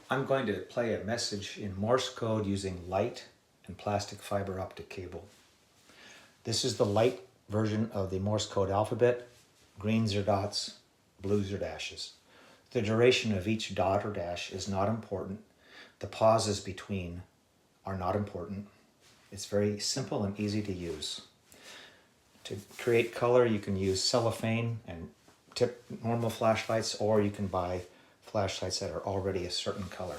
I'm going to play a message in Morse code using light and plastic fiber optic cable. This is the light version of the Morse code alphabet. Greens are dots, blues are dashes. The duration of each dot or dash is not important. The pauses between are not important. It's very simple and easy to use. To create color, you can use cellophane and tip normal flashlights, or you can buy flashlights that are already a certain color.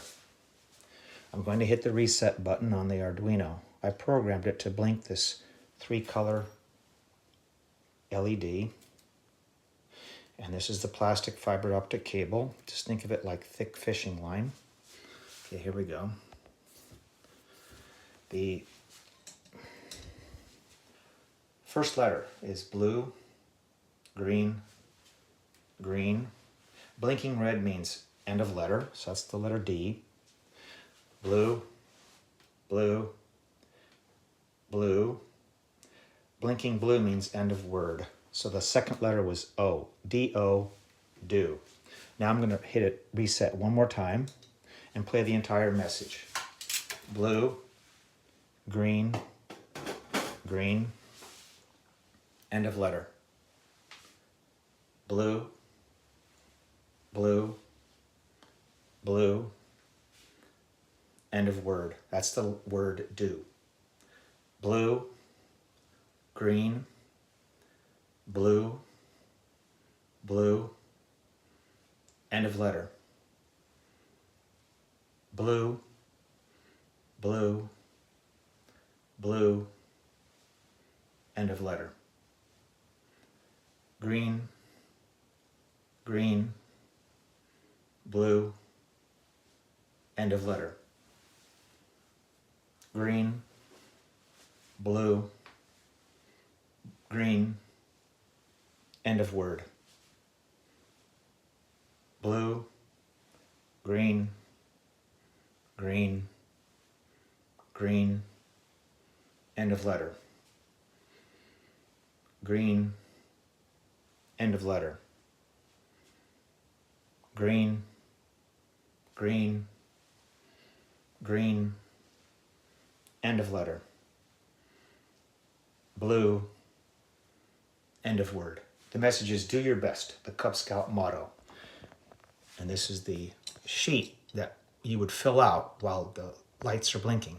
I'm going to hit the reset button on the Arduino. I programmed it to blink this 3-color LED. And this is the plastic fiber optic cable. Just think of it like thick fishing line. Okay, here we go. The first letter is blue, green, green. Blinking red means end of letter, so that's the letter D. Blue, blue, blue. Blinking blue means end of word. So the second letter was O, D-O, do. Now I'm going to hit it reset one more time and play the entire message. Blue, green, green, end of letter. Blue, blue, blue, end of word. That's the word do. Blue, green, blue, blue, end of letter. Blue, blue, blue, end of letter. Green, green, blue, end of letter. Green, blue, green, end of word. Blue, green, green, green, end of letter. Green, end of letter. Green, green, green, end of letter. Blue, end of word. The message is do your best, the Cub Scout motto. And this is the sheet that you would fill out while the lights are blinking.